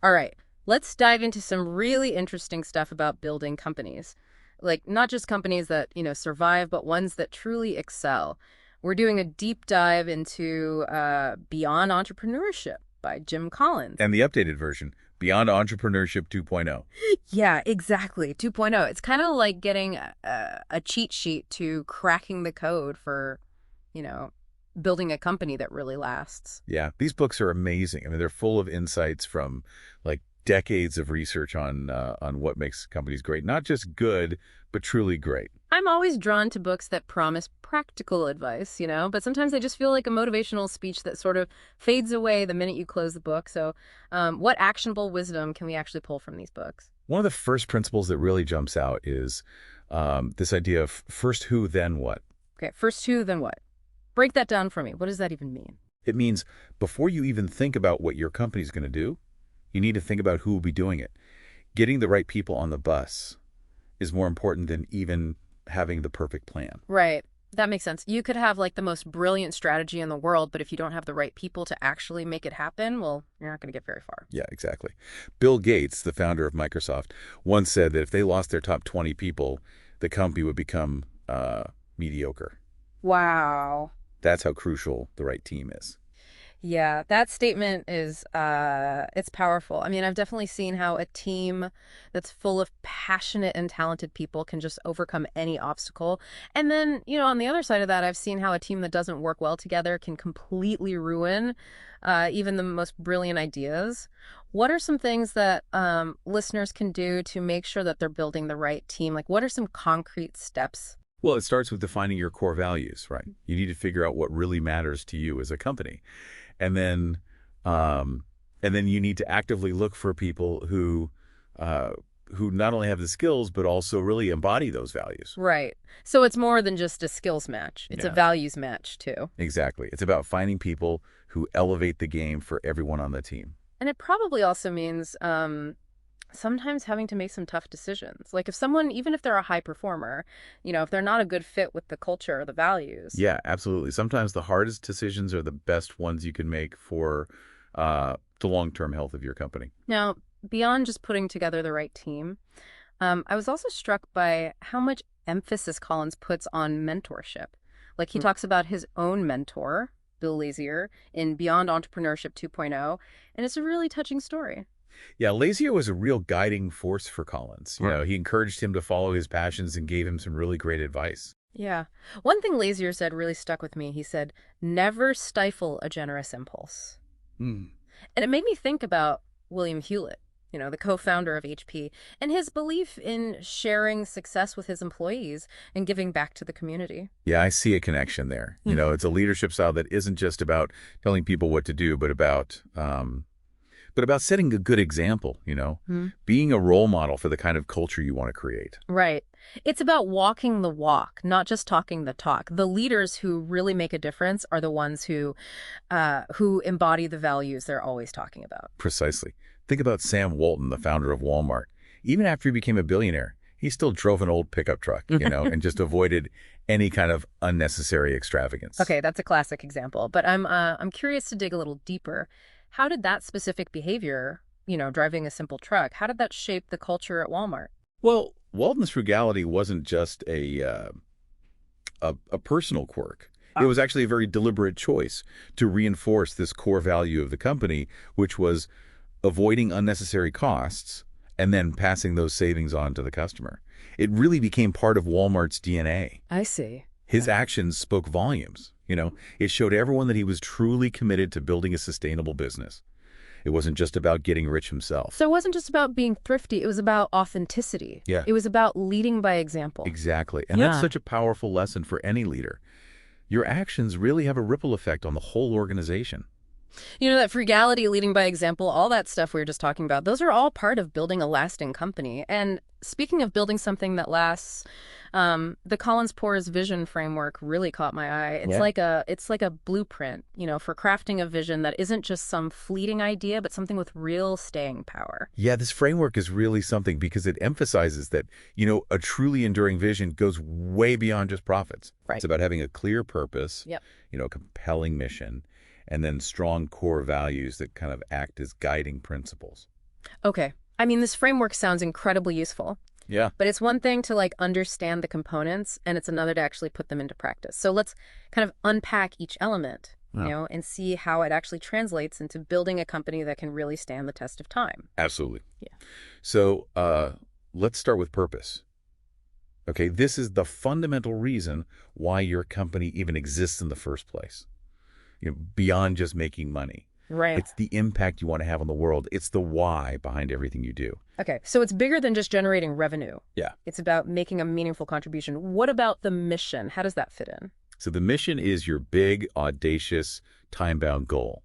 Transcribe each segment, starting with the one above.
All right, let's dive into some really interesting stuff about building companies. Like, not just companies that, survive, but ones that truly excel. We're doing a deep dive into Beyond Entrepreneurship by Jim Collins. And the updated version, Beyond Entrepreneurship 2.0. Yeah, exactly. 2.0. It's kind of like getting a cheat sheet to cracking the code for, you know, building a company that really lasts. Yeah, these books are amazing. I mean, they're full of insights from like decades of research on what makes companies great. Not just good, but truly great. I'm always drawn to books that promise practical advice, but sometimes they just feel like a motivational speech that sort of fades away the minute you close the book. So, what actionable wisdom can we actually pull from these books? One of the first principles that really jumps out is this idea of first who, then what. Okay, first who, then what? Break that down for me. What does that even mean? It means before you even think about what your company's going to do, you need to think about who will be doing it. Getting the right people on the bus is more important than even having the perfect plan. Right. That makes sense. You could have like the most brilliant strategy in the world, but if you don't have the right people to actually make it happen, well, you're not going to get very far. Yeah, exactly. Bill Gates, the founder of Microsoft, once said that if they lost their top 20 people, the company would become mediocre. Wow. That's how crucial the right team is. Yeah, that statement is it's powerful. I mean, I've definitely seen how a team that's full of passionate and talented people can just overcome any obstacle. And then, on the other side of that, I've seen how a team that doesn't work well together can completely ruin even the most brilliant ideas. What are some things that listeners can do to make sure that they're building the right team? Like, what are some concrete steps? Well, it starts with defining your core values, right? You need to figure out what really matters to you as a company. And then you need to actively look for people who not only have the skills, but also really embody those values. Right. So it's more than just a skills match. It's a Yeah, values match, too. exactly. It's about finding people who elevate the game for everyone on the team. And it probably also means sometimes having to make some tough decisions. Like if someone, even if they're a high performer, if they're not a good fit with the culture or the values. Yeah, absolutely. Sometimes the hardest decisions are the best ones you can make for the long-term health of your company. Now, beyond just putting together the right team, I was also struck by how much emphasis Collins puts on mentorship. Like he talks about his own mentor, Bill Lazier, in Beyond Entrepreneurship 2.0, and it's a really touching story. Yeah, Lazier was a real guiding force for Collins. He encouraged him to follow his passions and gave him some really great advice. Yeah. One thing Lazier said really stuck with me. He said, never stifle a generous impulse. Hmm. And it made me think about William Hewlett, the co-founder of HP, and his belief in sharing success with his employees and giving back to the community. Yeah, I see a connection there. It's a leadership style that isn't just about telling people what to do, but about setting a good example, being a role model for the kind of culture you want to create. Right. It's about walking the walk, not just talking the talk. The leaders who really make a difference are the ones who embody the values they're always talking about. Precisely. Think about Sam Walton, the founder of Walmart. Even after he became a billionaire, he still drove an old pickup truck, and just avoided any kind of unnecessary extravagance. Okay, that's a classic example. But I'm curious to dig a little deeper. How did that specific behavior, driving a simple truck, how did that shape the culture at Walmart? Well, Walton's frugality wasn't just a personal quirk. It was actually a very deliberate choice to reinforce this core value of the company, which was avoiding unnecessary costs and then passing those savings on to the customer. It really became part of Walmart's DNA. I see. His actions spoke volumes. It showed everyone that he was truly committed to building a sustainable business. It wasn't just about getting rich himself. So it wasn't just about being thrifty. It was about authenticity. Yeah. It was about leading by example. Exactly. And that's such a powerful lesson for any leader. Your actions really have a ripple effect on the whole organization. That frugality, leading by example, all that stuff we were just talking about, those are all part of building a lasting company. And speaking of building something that lasts, the Collins Poor's vision framework really caught my eye. It's like a blueprint, for crafting a vision that isn't just some fleeting idea, but something with real staying power. Yeah, this framework is really something because it emphasizes that, a truly enduring vision goes way beyond just profits. Right. It's about having a clear purpose, Yep. A compelling mission, and then strong core values that kind of act as guiding principles. Okay. I mean, this framework sounds incredibly useful, Yeah. but it's one thing to like understand the components and it's another to actually put them into practice. So let's kind of unpack each element, Yeah. and see how it actually translates into building a company that can really stand the test of time. Absolutely. Yeah. So let's start with purpose. Okay, this is the fundamental reason why your company even exists in the first place. Beyond just making money. Right. It's the impact you want to have on the world. It's the why behind everything you do. Okay, so it's bigger than just generating revenue. Yeah. It's about making a meaningful contribution. What about the mission? How does that fit in? So the mission is your big, audacious, time-bound goal.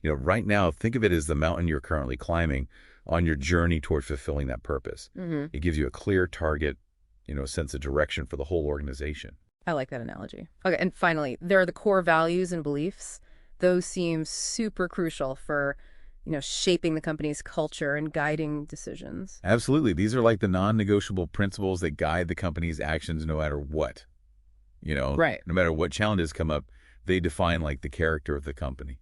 Right now, think of it as the mountain you're currently climbing on your journey toward fulfilling that purpose. Mm-hmm. It gives you a clear target, a sense of direction for the whole organization. I like that analogy. Okay, and finally, there are the core values and beliefs. Those seem super crucial for, shaping the company's culture and guiding decisions. Absolutely. These are like the non-negotiable principles that guide the company's actions no matter what. Right. No matter what challenges come up, they define like the character of the company.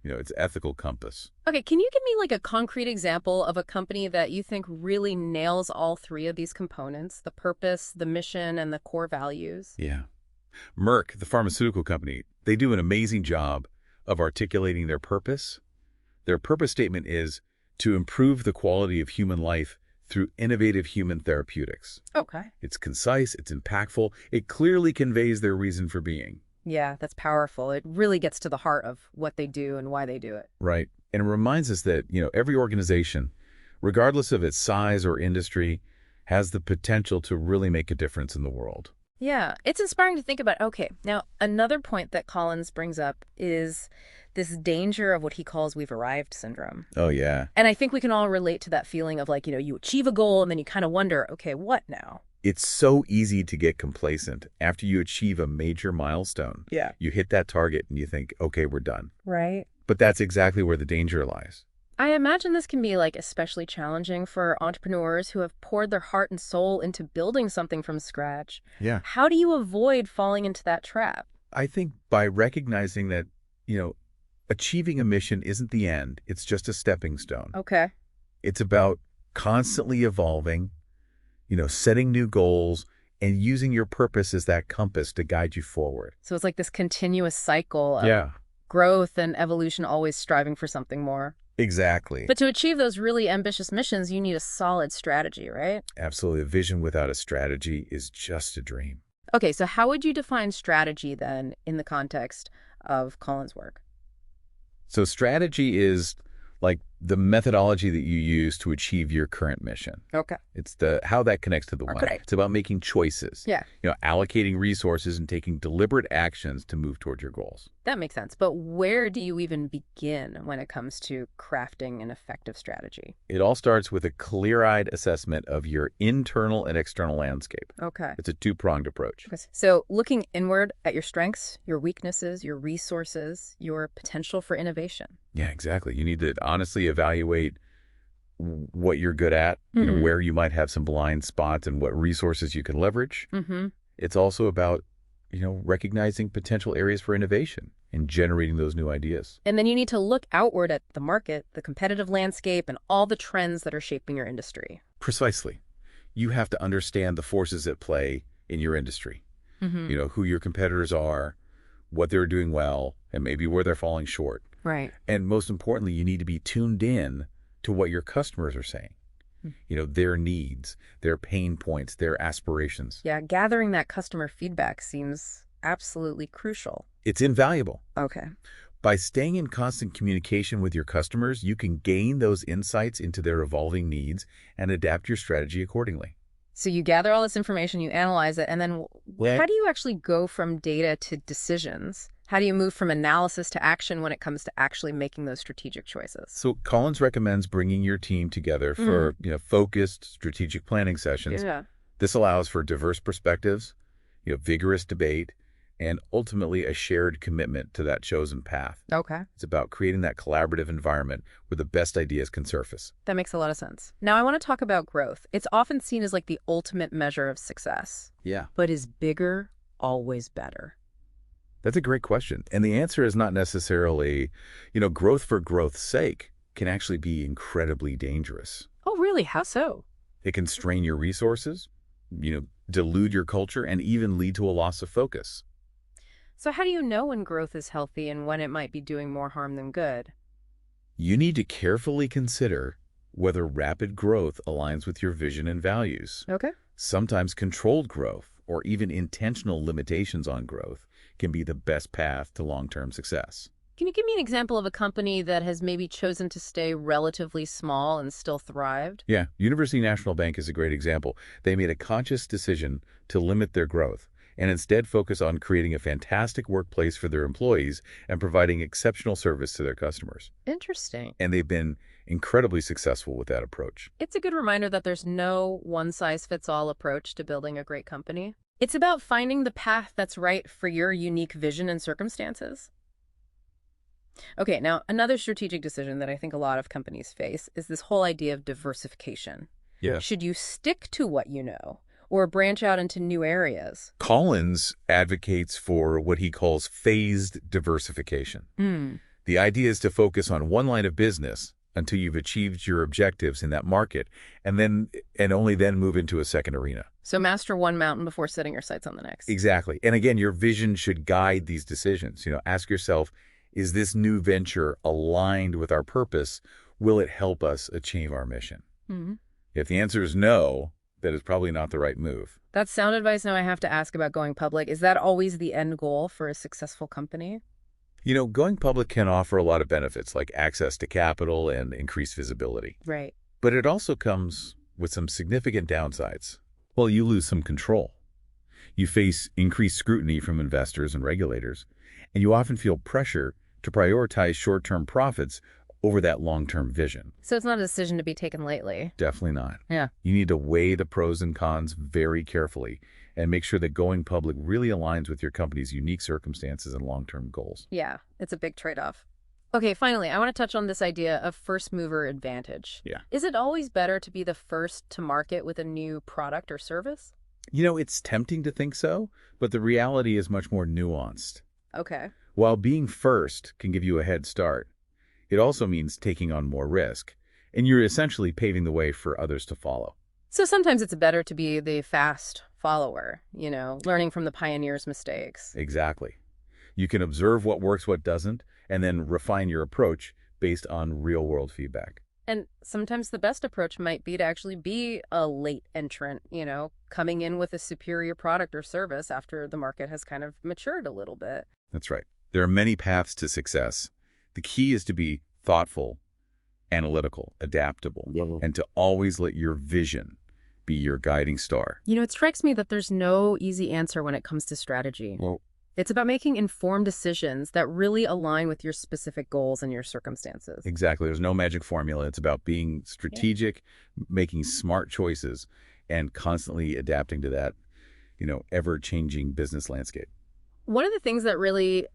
Its ethical compass. Okay, can you give me like a concrete example of a company that you think really nails all three of these components, the purpose, the mission, and the core values? Yeah. Merck, the pharmaceutical company, they do an amazing job of articulating their purpose. Their purpose statement is to improve the quality of human life through innovative human therapeutics. Okay. It's concise, it's impactful, it clearly conveys their reason for being. Yeah, that's powerful. It really gets to the heart of what they do and why they do it. Right. And it reminds us that, every organization, regardless of its size or industry, has the potential to really make a difference in the world. Yeah, it's inspiring to think about. Okay, now another point that Collins brings up is this danger of what he calls "we've arrived" syndrome. Oh, yeah. And I think we can all relate to that feeling of like, you achieve a goal and then you kind of wonder, okay, what now? It's so easy to get complacent after you achieve a major milestone. Yeah. You hit that target and you think, okay, we're done. Right. But that's exactly where the danger lies. I imagine this can be like especially challenging for entrepreneurs who have poured their heart and soul into building something from scratch. Yeah. How do you avoid falling into that trap? I think by recognizing that, achieving a mission isn't the end. It's just a stepping stone. Okay. It's about constantly evolving, setting new goals and using your purpose as that compass to guide you forward. So it's like this continuous cycle of Yeah, growth and evolution, always striving for something more. exactly. But to achieve those really ambitious missions, you need a solid strategy, right? Absolutely. A vision without a strategy is just a dream. Okay, so how would you define strategy then in the context of Collins' work? So strategy is like the methodology that you use to achieve your current mission. Okay. It's how that connects to the one. Okay. It's about making choices. Yeah, Allocating resources and taking deliberate actions to move towards your goals. that makes sense. But where do you even begin when it comes to crafting an effective strategy? It all starts with a clear-eyed assessment of your internal and external landscape. Okay. It's a two-pronged approach. So looking inward at your strengths, your weaknesses, your resources, your potential for innovation. Yeah, exactly. You need to honestly evaluate what you're good at, Mhm. where you might have some blind spots and what resources you can leverage. Mm-hmm. It's also about, recognizing potential areas for innovation and generating those new ideas. And then you need to look outward at the market, the competitive landscape, and all the trends that are shaping your industry. Precisely. You have to understand the forces at play in your industry. Mm-hmm. Who your competitors are, what they're doing well, and maybe where they're falling short. Right. And most importantly, you need to be tuned in to what your customers are saying. Their needs, their pain points, their aspirations. Yeah, gathering that customer feedback seems absolutely crucial. It's invaluable. Okay. By staying in constant communication with your customers, you can gain those insights into their evolving needs and adapt your strategy accordingly. So you gather all this information, you analyze it, and then Yeah. how do you actually go from data to decisions? How do you move from analysis to action when it comes to actually making those strategic choices? So Collins recommends bringing your team together for focused strategic planning sessions. Yeah. This allows for diverse perspectives, vigorous debate, and ultimately a shared commitment to that chosen path. Okay. It's about creating that collaborative environment where the best ideas can surface. That makes a lot of sense. Now I want to talk about growth. It's often seen as like the ultimate measure of success. Yeah. But is bigger always better? That's a great question. And the answer is not necessarily, growth for growth's sake. can actually be incredibly dangerous. Oh, really? How so? It can strain your resources, dilute your culture, and even lead to a loss of focus. So how do you know when growth is healthy and when it might be doing more harm than good? You need to carefully consider whether rapid growth aligns with your vision and values. Okay. Sometimes controlled growth, or even intentional limitations on growth, can be the best path to long-term success. Can you give me an example of a company that has maybe chosen to stay relatively small and still thrived? Yeah, University National Bank is a great example. They made a conscious decision to limit their growth and instead focus on creating a fantastic workplace for their employees and providing exceptional service to their customers. Interesting. And they've been incredibly successful with that approach. It's a good reminder that there's no one-size-fits-all approach to building a great company. It's about finding the path that's right for your unique vision and circumstances. Okay, now another strategic decision that I think a lot of companies face is this whole idea of diversification. Yeah. Should you stick to what you know or branch out into new areas? Collins advocates for what he calls phased diversification. Hmm. The idea is to focus on one line of business until you've achieved your objectives in that market, and only then move into a second arena. So master one mountain before setting your sights on the next. Exactly. And again, your vision should guide these decisions. Ask yourself, is this new venture aligned with our purpose? Will it help us achieve our mission? Hmm. If the answer is no, that is probably not the right move. That's sound advice. Now I have to ask about going public. Is that always the end goal for a successful company? Going public can offer a lot of benefits like access to capital and increased visibility. Right. But it also comes with some significant downsides. Well, you lose some control. You face increased scrutiny from investors and regulators, and you often feel pressure to prioritize short-term profits over that long-term vision. So it's not a decision to be taken lightly. Definitely not. Yeah. You need to weigh the pros and cons very carefully and make sure that going public really aligns with your company's unique circumstances and long-term goals. Yeah, it's a big trade-off. Okay, finally, I want to touch on this idea of first mover advantage. Yeah. Is it always better to be the first to market with a new product or service? It's tempting to think so, but the reality is much more nuanced. Okay. While being first can give you a head start, it also means taking on more risk, and you're essentially paving the way for others to follow. So sometimes it's better to be the fast follower, learning from the pioneer's mistakes. Exactly. You can observe what works, what doesn't, and then refine your approach based on real-world feedback. And sometimes the best approach might be to actually be a late entrant, coming in with a superior product or service after the market has kind of matured a little bit. That's right. There are many paths to success. The key is to be thoughtful, analytical, adaptable, and to always let your vision be your guiding star. It strikes me that there's no easy answer when it comes to strategy. Well, It's about making informed decisions that really align with your specific goals and your circumstances. exactly. There's no magic formula. It's about being strategic, making smart choices, and constantly adapting to that, ever-changing business landscape. One of the things that really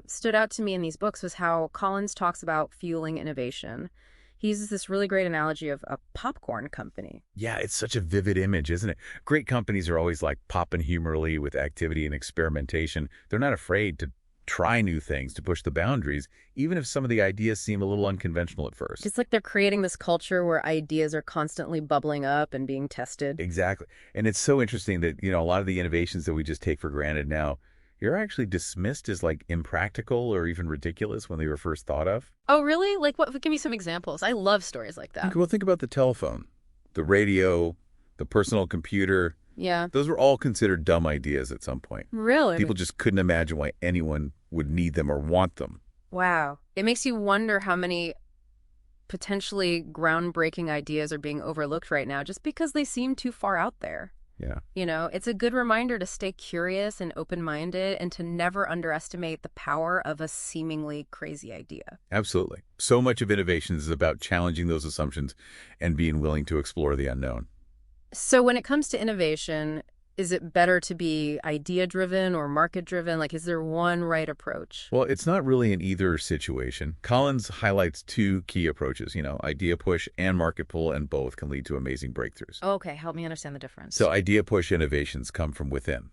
stood out to me in these books was how Collins talks about fueling innovation. He uses this really great analogy of a popcorn company. Yeah, it's such a vivid image, isn't it? Great companies are always like popping humorally with activity and experimentation. They're not afraid to try new things, to push the boundaries, even if some of the ideas seem a little unconventional at first. It's like they're creating this culture where ideas are constantly bubbling up and being tested. Exactly. And it's so interesting that, a lot of the innovations that we just take for granted now, you're actually dismissed as like impractical or even ridiculous when they were first thought of. Oh, really? Like what? Give me some examples. I love stories like that. Well, think about the telephone, the radio, the personal computer. Yeah. Those were all considered dumb ideas at some point. Really? People just couldn't imagine why anyone would need them or want them. Wow. It makes you wonder how many potentially groundbreaking ideas are being overlooked right now just because they seem too far out there. Yeah. It's a good reminder to stay curious and open-minded and to never underestimate the power of a seemingly crazy idea. Absolutely. So much of innovation is about challenging those assumptions and being willing to explore the unknown. So when it comes to innovation, is it better to be idea-driven or market-driven? Like, is there one right approach? Well, it's not really in either situation. Collins highlights two key approaches, idea push and market pull, and both can lead to amazing breakthroughs. Okay, help me understand the difference. So idea push innovations come from within.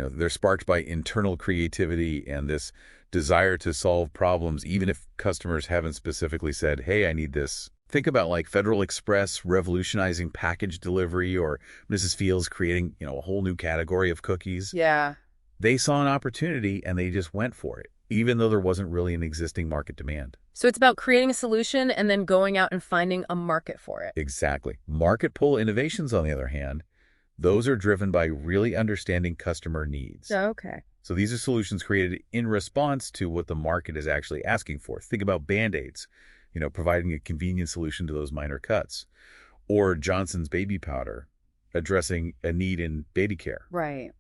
They're sparked by internal creativity and this desire to solve problems, even if customers haven't specifically said, hey, I need this. Think about like Federal Express revolutionizing package delivery or Mrs. Fields creating, a whole new category of cookies. Yeah. They saw an opportunity and they just went for it, even though there wasn't really an existing market demand. So it's about creating a solution and then going out and finding a market for it. Exactly. Market pull innovations, on the other hand, those are driven by really understanding customer needs. Okay. So these are solutions created in response to what the market is actually asking for. Think about Band-Aids, providing a convenient solution to those minor cuts, or Johnson's baby powder, addressing a need in baby care. Right.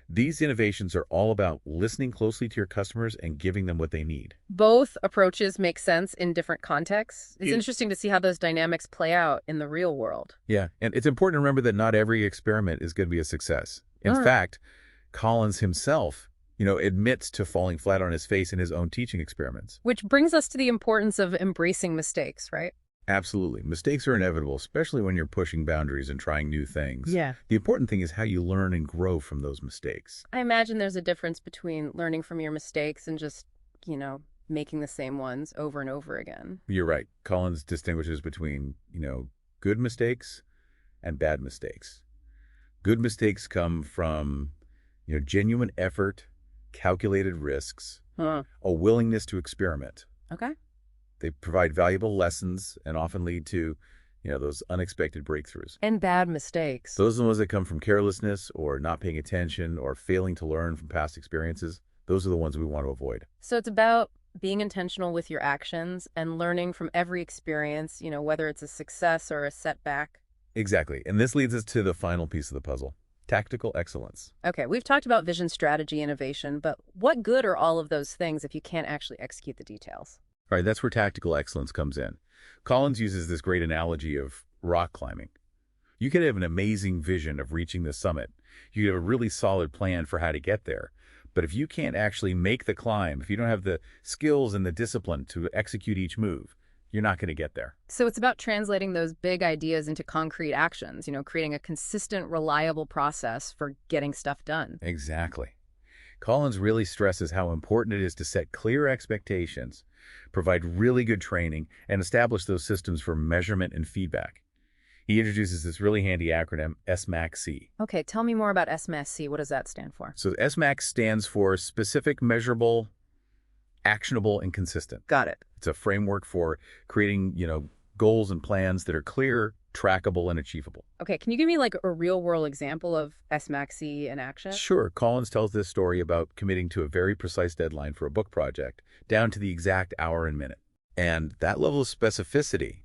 These innovations are all about listening closely to your customers and giving them what they need. Both approaches make sense in different contexts. It's It- interesting to see how those dynamics play out in the real world. Yeah, and it's important to remember that not every experiment is going to be a success. In fact, Collins himself, admits to falling flat on his face in his own teaching experiments. Which brings us to the importance of embracing mistakes, right? Absolutely. Mistakes are inevitable, especially when you're pushing boundaries and trying new things. Yeah. The important thing is how you learn and grow from those mistakes. I imagine there's a difference between learning from your mistakes and just, making the same ones over and over again. You're right. Collins distinguishes between, good mistakes and bad mistakes. Good mistakes come from, genuine effort, calculated risks, Huh. a willingness to experiment. Okay. They provide valuable lessons and often lead to, those unexpected breakthroughs. And bad mistakes. Those are the ones that come from carelessness or not paying attention or failing to learn from past experiences. Those are the ones we want to avoid. So it's about being intentional with your actions and learning from every experience, whether it's a success or a setback. Exactly. And this leads us to the final piece of the puzzle, tactical excellence. Okay, we've talked about vision, strategy, innovation, but what good are all of those things if you can't actually execute the details? All right, that's where tactical excellence comes in. Collins uses this great analogy of rock climbing. You could have an amazing vision of reaching the summit. You could have a really solid plan for how to get there. But if you can't actually make the climb, if you don't have the skills and the discipline to execute each move, you're not going to get there. So it's about translating those big ideas into concrete actions, creating a consistent, reliable process for getting stuff done. Exactly. Collins really stresses how important it is to set clear expectations, provide really good training, and establish those systems for measurement and feedback. He introduces this really handy acronym, SMAC-C. Okay, tell me more about SMAC. What does that stand for? So SMAC stands for specific, measurable, actionable, and consistent. Got it. It's a framework for creating, goals and plans that are clear, trackable, and achievable. Okay, can you give me like a real world example of SMAC in action? Sure, Collins tells this story about committing to a very precise deadline for a book project, down to the exact hour and minute. And that level of specificity,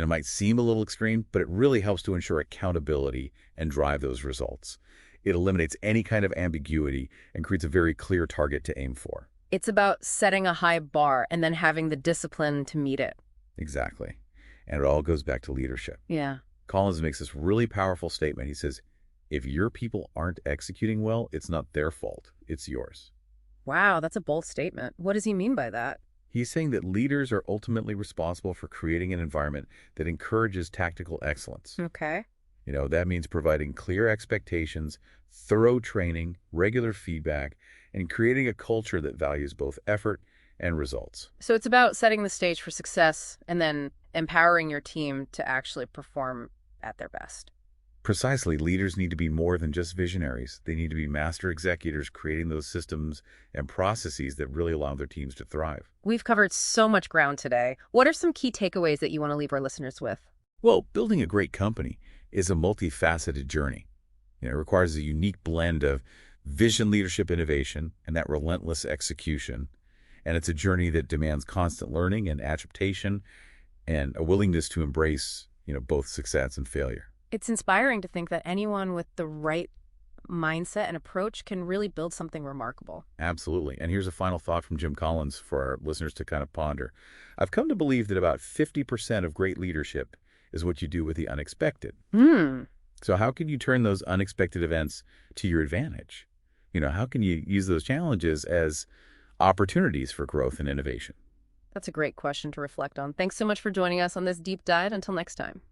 might seem a little extreme, but it really helps to ensure accountability and drive those results. It eliminates any kind of ambiguity and creates a very clear target to aim for. It's about setting a high bar and then having the discipline to meet it. Exactly. And it all goes back to leadership. Yeah. Collins makes this really powerful statement. He says, if your people aren't executing well, it's not their fault, it's yours. Wow, that's a bold statement. What does he mean by that? He's saying that leaders are ultimately responsible for creating an environment that encourages tactical excellence. Okay. That means providing clear expectations, thorough training, regular feedback, and creating a culture that values both effort and results. So it's about setting the stage for success and then empowering your team to actually perform at their best. Precisely, leaders need to be more than just visionaries. They need to be master executors, creating those systems and processes that really allow their teams to thrive. We've covered so much ground today. What are some key takeaways that you want to leave our listeners with? Well, building a great company is a multifaceted journey. It requires a unique blend of vision, leadership, innovation, and that relentless execution. And it's a journey that demands constant learning and adaptation and a willingness to embrace, both success and failure. It's inspiring to think that anyone with the right mindset and approach can really build something remarkable. Absolutely. And here's a final thought from Jim Collins for our listeners to kind of ponder. I've come to believe that about 50% of great leadership is what you do with the unexpected. So how can you turn those unexpected events to your advantage? How can you use those challenges as opportunities for growth and innovation? That's a great question to reflect on. Thanks so much for joining us on this deep dive. Until next time.